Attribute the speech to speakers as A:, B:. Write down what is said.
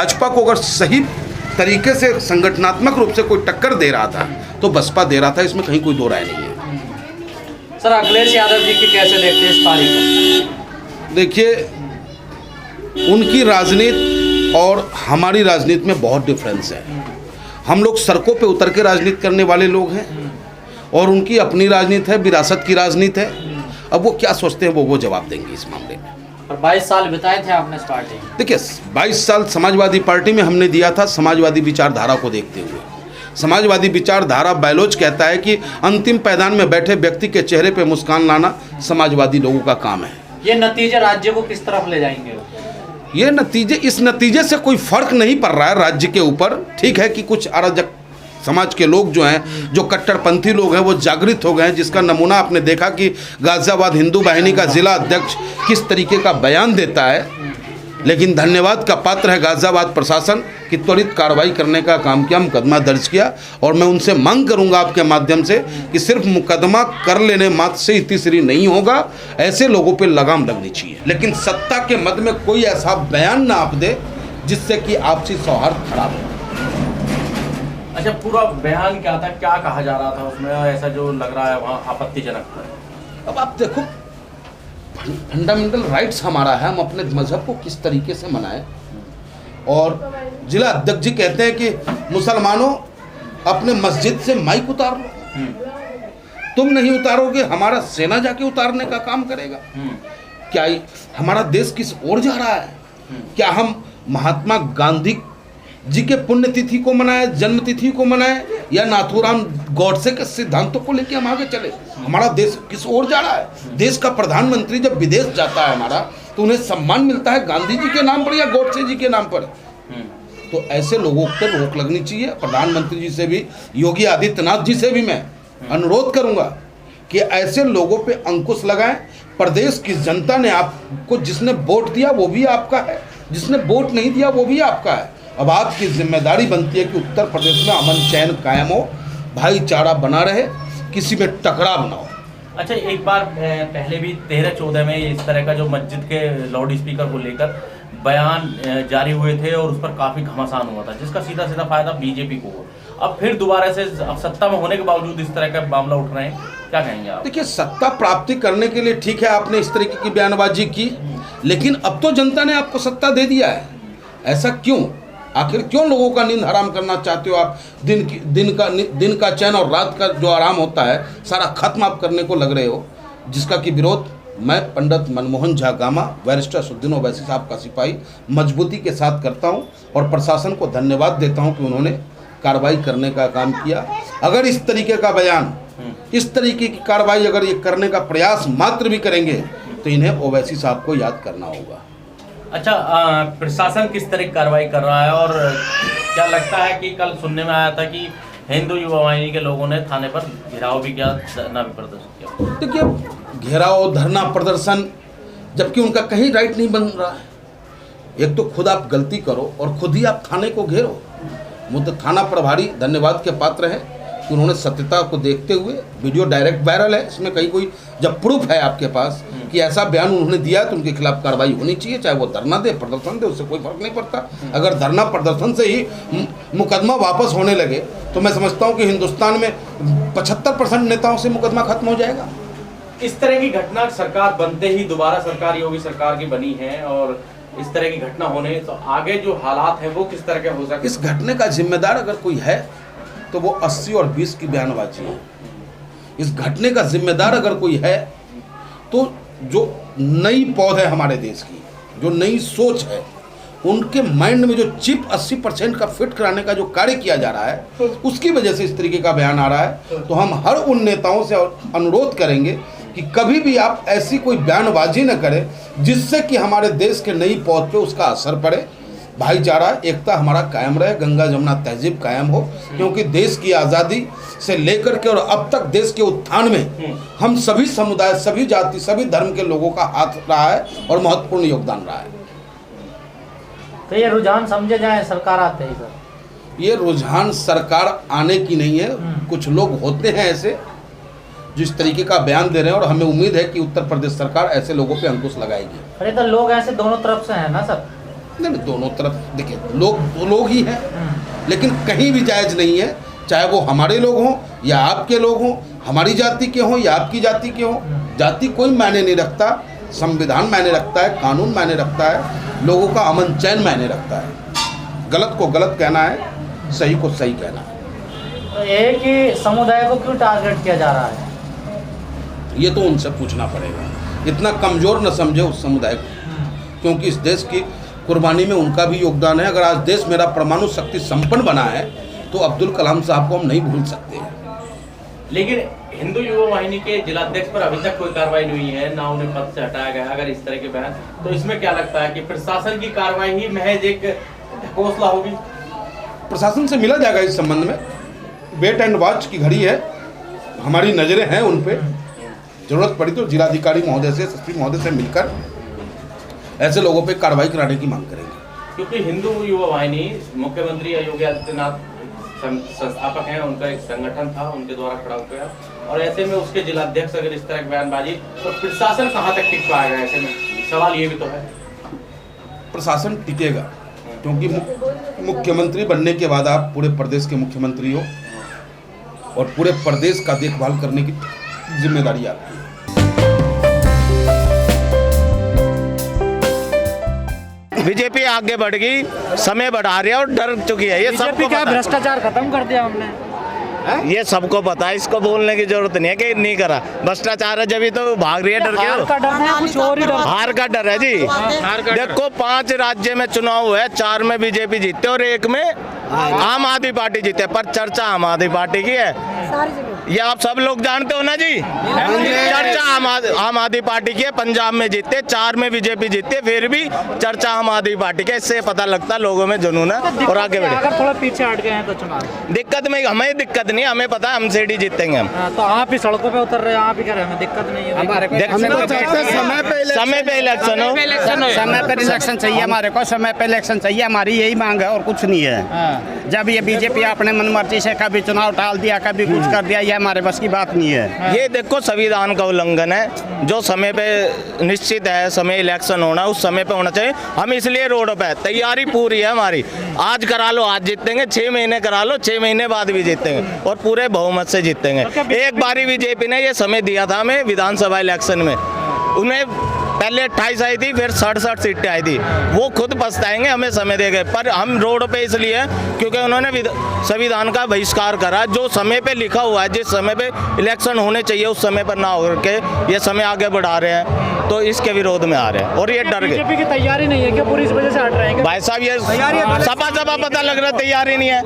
A: भाजपा को अगर सही तरीके से संगठनात्मक रूप से कोई टक्कर दे रहा था तो बसपा दे रहा था, इसमें कहीं कोई दो राय नहीं है।
B: सर अखिलेश यादव जी की कैसे देखते हैं इस पारी को?
A: देखिए, उनकी राजनीति और हमारी राजनीति में बहुत डिफरेंस है। हम लोग सड़कों पे उतर के राजनीति करने वाले लोग हैं और उनकी अपनी राजनीति है, विरासत की राजनीति है। अब वो क्या सोचते हैं वो जवाब देंगे इस मामले में।
B: और 22 साल बिताए थे आपने इस पार्टी में।
A: देखिए, 22 साल समाजवादी पार्टी में हमने दिया था समाजवादी विचारधारा को देखते हुए। समाजवादी विचारधारा बैलोच कहता है कि अंतिम पैदान में बैठे व्यक्ति के चेहरे पे मुस्कान लाना समाजवादी लोगों का काम है।
B: ये नतीजे राज्य को किस तरफ ले जाएंगे?
A: ये नतीजे, इस नतीजे से कोई फर्क नहीं पड़ रहा है राज्य के ऊपर। ठीक है कि कुछ अराजक समाज के लोग जो हैं, जो कट्टरपंथी लोग हैं, वो जागृत हो गए हैं, जिसका नमूना आपने देखा कि गाजियाबाद हिंदू वाहिनी का जिला अध्यक्ष किस तरीके का बयान देता है। लेकिन धन्यवाद का पात्र है गाजियाबाद प्रशासन कि त्वरित कार्रवाई करने का काम किया, मुकदमा दर्ज किया। और मैं उनसे मांग करूंगा आपके माध्यम से कि सिर्फ मुकदमा कर लेने मात्र से इतिश्री नहीं होगा, ऐसे लोगों पे लगाम लगनी चाहिए। लेकिन सत्ता के मद में कोई ऐसा बयान ना आप दे जिससे कि आपसी सौहार्द खराब हो।
C: अच्छा, पूरा बयान क्या था, क्या कहा जा रहा था उसमें, ऐसा जो लग रहा है वहाँ आपत्तिजनक था?
A: अब आप देखो, फंडामेंटल राइट्स हमारा है, हम अपने मजहब को किस तरीके से मनाएं। और जिला अध्यक्ष जी कहते हैं कि मुसलमानों अपने मस्जिद से माइक उतार लो। तुम नहीं उतारोगे, हमारा सेना जाके उतारने का काम करेगा। क्या हमारा देश किस ओर जा रहा है? क्या हम महात्मा गांधी जी के पुण्यतिथि को मनाए, जन्मतिथि को मनाए, या नाथूराम गॉडसे के सिद्धांतों को लेकर हम आगे चले? हमारा देश किस ओर जा रहा है? देश का प्रधानमंत्री जब विदेश जाता है हमारा, तो उन्हें सम्मान मिलता है गांधी जी के नाम पर या गॉडसे जी के नाम पर। तो ऐसे लोगों पर रोक लगनी चाहिए। प्रधानमंत्री जी से भी, योगी आदित्यनाथ जी से भी मैं अनुरोध करूंगा कि ऐसे लोगों पे अंकुश लगाएं। प्रदेश की जनता ने आपको, जिसने वोट दिया वो भी आपका है, जिसने वोट नहीं दिया वो भी आपका है। अब आपकी जिम्मेदारी बनती है कि उत्तर प्रदेश में अमन चैन कायम हो, भाईचारा बना रहे, किसी में टकराव ना हो।
C: अच्छा, एक बार पहले भी 13-14 में इस तरह का जो मस्जिद के लाउड स्पीकर को लेकर बयान जारी हुए थे और उस पर काफ़ी घमासान हुआ था, जिसका सीधा सीधा फायदा बीजेपी को हुआ। अब फिर दोबारा से अब सत्ता में होने के बावजूद इस तरह का मामला उठ रहे हैं, क्या कहेंगे आप?
A: देखिए, सत्ता प्राप्ति करने के लिए ठीक है आपने इस तरीके की बयानबाजी की, लेकिन अब तो जनता ने आपको सत्ता दे दिया है। ऐसा क्यों? आखिर क्यों लोगों का नींद हराम करना चाहते हो आप? दिन का चैन और रात का जो आराम होता है सारा खत्म आप करने को लग रहे हो, जिसका कि विरोध मैं पंडित मनमोहन झा गामा, बैरिस्टर असदुद्दीन ओवैसी साहब का सिपाही, मजबूती के साथ करता हूं। और प्रशासन को धन्यवाद देता हूं कि उन्होंने कार्रवाई करने का काम किया। अगर इस तरीके का बयान, इस तरीके की कार्रवाई अगर ये करने का प्रयास मात्र भी करेंगे तो इन्हें ओवैसी साहब को याद करना होगा।
C: अच्छा, प्रशासन किस तरह की कार्रवाई कर रहा है? और क्या लगता है कि कल सुनने में आया था कि हिंदू युवा वाहिनी के लोगों ने थाने पर घेराव भी किया, धरना भी प्रदर्शन किया?
A: देखिए, घेराव, धरना प्रदर्शन, जबकि उनका कहीं राइट नहीं बन रहा है। एक तो खुद आप गलती करो और खुद ही आप थाने को घेरो। वो तो थाना प्रभारी धन्यवाद के पात्र है कि उन्होंने सत्यता को देखते हुए, वीडियो डायरेक्ट वायरल है, इसमें कहीं कोई जब प्रूफ है आपके पास कि ऐसा बयान उन्होंने दिया तो उनके खिलाफ कार्रवाई होनी चाहिए। चाहे वो धरना दे, प्रदर्शन दे, उससे कोई फर्क नहीं पड़ता। अगर धरना प्रदर्शन से ही मुकदमा वापस होने लगे तो मैं समझता हूँ कि हिंदुस्तान में 75% नेताओं से मुकदमा खत्म हो जाएगा।
C: इस तरह की घटना सरकार बनते ही दोबारा सरकार योगी सरकार की बनी है, और इस तरह की घटना होने तो आगे जो हालात हैं वो किस तरह के हो सकते?
A: इस घटने का जिम्मेदार अगर कोई है तो वो 80 और 20 की बयानबाजी है। इस घटने का जिम्मेदार अगर कोई है तो जो नई पौध है हमारे देश की, जो नई सोच है, उनके माइंड में जो चिप 80% का फिट कराने का जो कार्य किया जा रहा है, उसकी वजह से इस तरीके का बयान आ रहा है। तो हम हर उन नेताओं से अनुरोध करेंगे कि कभी भी आप ऐसी कोई बयानबाजी न करें जिससे कि हमारे देश के नई पौध पे उसका असर पड़े। भाईचारा, एकता हमारा कायम रहे, गंगा जमुना तहजीब कायम हो, क्योंकि देश की आज़ादी से लेकर के और अब तक देश के उत्थान में हम सभी समुदाय, सभी जाति, सभी धर्म के लोगों का हाथ रहा है और महत्वपूर्ण योगदान रहा है।
B: तो ये रुझान समझे जाए सरकार आते ही सर?
A: ये रुझान सरकार आने की नहीं है। कुछ लोग होते हैं ऐसे जिस तरीके का बयान दे रहे हैं, और हमें उम्मीद है कि उत्तर प्रदेश सरकार ऐसे लोगों पे अंकुश लगाएगी।
B: अरे तो लोग ऐसे दोनों तरफ से हैं ना सर?
A: नहीं, दोनों तरफ देखिए, लोग दो लोग ही हैं, लेकिन कहीं भी जायज़ नहीं है, चाहे वो हमारे लोग हों या आपके लोग हों, हमारी जाति के हों या आपकी जाति के हों। जाति कोई मायने नहीं रखता, संविधान मायने रखता है, कानून मायने रखता है, लोगों का अमन चैन मायने रखता है। गलत को गलत कहना है, सही को सही कहना है।
B: तो एक ही समुदाय को क्यों टारगेट किया जा रहा है?
A: ये तो उनसे पूछना पड़ेगा। इतना कमज़ोर न समझे उस समुदाय को, क्योंकि इस देश की कुर्बानी में उनका भी योगदान है। अगर आज देश मेरा परमाणु शक्ति संपन्न बना है तो अब्दुल कलाम साहब को हम नहीं भूल सकते हैं।
C: लेकिन हिंदू युवा वाहिनी के जिलाध्यक्ष पर अभी तक कोई कार्रवाई नहीं हुई है, ना उन्हें पद से हटाया गया। अगर इस तरह के बयान, तो इसमें क्या लगता है कि प्रशासन की कार्रवाई ही महज एक ढकोसला होगी?
A: प्रशासन से मिला जाएगा इस संबंध में। वेट एंड वॉच की घड़ी है, हमारी नज़रें हैं उन पे। जरूरत पड़ी तो जिलाधिकारी महोदय से, एसपी महोदय से मिलकर ऐसे लोगों पे कार्रवाई कराने की मांग करेंगे।
C: क्योंकि हिंदू युवा वाहिनी मुख्यमंत्री योगी आदित्यनाथ संस्थापक हैं, उनका एक संगठन था, उनके द्वारा खड़ा हो गया, और ऐसे में उसके जिलाध्यक्ष अगर इस तरह की बयानबाजी, तो प्रशासन कहाँ तक टिक पाएगा? ऐसे में सवाल ये भी तो है।
A: प्रशासन टिकेगा, क्योंकि मुख्यमंत्री बनने के बाद आप पूरे प्रदेश के मुख्यमंत्री हो और पूरे प्रदेश का देखभाल करने की जिम्मेदारी आपकी है।
D: बीजेपी आगे बढ़ गई, समय बढ़ा रही है और डर चुकी है। ये सबको
B: क्या
D: पता
B: भ्रष्टाचार खत्म कर दिया हमने?
D: है। ये सबको पता है, इसको बोलने की जरूरत नहीं है कि नहीं करा। भ्रष्टाचार है जब तो भाग रही है डर
B: हार
D: के।
B: का डर है, कुछ और ही डर?
D: हार का डर है जी। देखो 5 राज्य में चुनाव हुआ है, 4 में बीजेपी जीते और 1 में आम आदमी पार्टी जीते, पर चर्चा आम आदमी पार्टी की है। ये आप सब लोग जानते हो ना जी। चर्चा आम आदमी पार्टी की है। पंजाब में जीते, 4 में बीजेपी जीते, फिर भी चर्चा आम आदमी पार्टी की है। इससे पता लगता है लोगों में जुनून है और आगे बढ़े।
B: अगर थोड़ा पीछे हट गए हैं तो चुनाव
D: दिक्कत में हमें दिक्कत नहीं, हमें पता है हम सीढ़ी जीतेंगे हम।
B: तो आप ही सड़कों पे उतर रहे हैं, आप ही कह रहे हैं हमें दिक्कत नहीं है।
D: समय पे इलेक्शन हो,
E: समय पर इलेक्शन चाहिए हमारे को, समय पे इलेक्शन चाहिए, हमारी यही मांग है और कुछ नहीं है। जब ये बीजेपी अपने मनमर्जी से कभी चुनाव टाल दिया, कभी कुछ कर दिया, ये हमारे बस की बात नहीं है।
D: ये देखो संविधान का उल्लंघन है। जो समय पे निश्चित है समय इलेक्शन होना, उस समय पे होना चाहिए। हम इसलिए रोड पे, तैयारी पूरी है हमारी। आज करा लो आज जीतेंगे, 6 महीने करा लो 6 महीने बाद भी जीतेंगे और पूरे बहुमत से जीतेंगे। एक बारी बीजेपी ने ये समय दिया था हमें विधानसभा इलेक्शन में, उन्हें पहले 28 आई थी, फिर 67 सीटें आई थी। वो खुद पछताएंगे, हमें समय दे गए। पर हम रोड पे इसलिए क्योंकि उन्होंने संविधान का बहिष्कार करा। जो समय पे लिखा हुआ है, जिस समय पे इलेक्शन होने चाहिए उस समय पर ना होकर के ये समय आगे बढ़ा रहे हैं, तो इसके विरोध में आ रहे हैं और ये डर गए।
B: बीजेपी की तैयारी नहीं है क्या? पूरी इस वजह से हट रहे हैं?
D: भाई साहब ये सपा पता लग रहा है तैयारी नहीं है।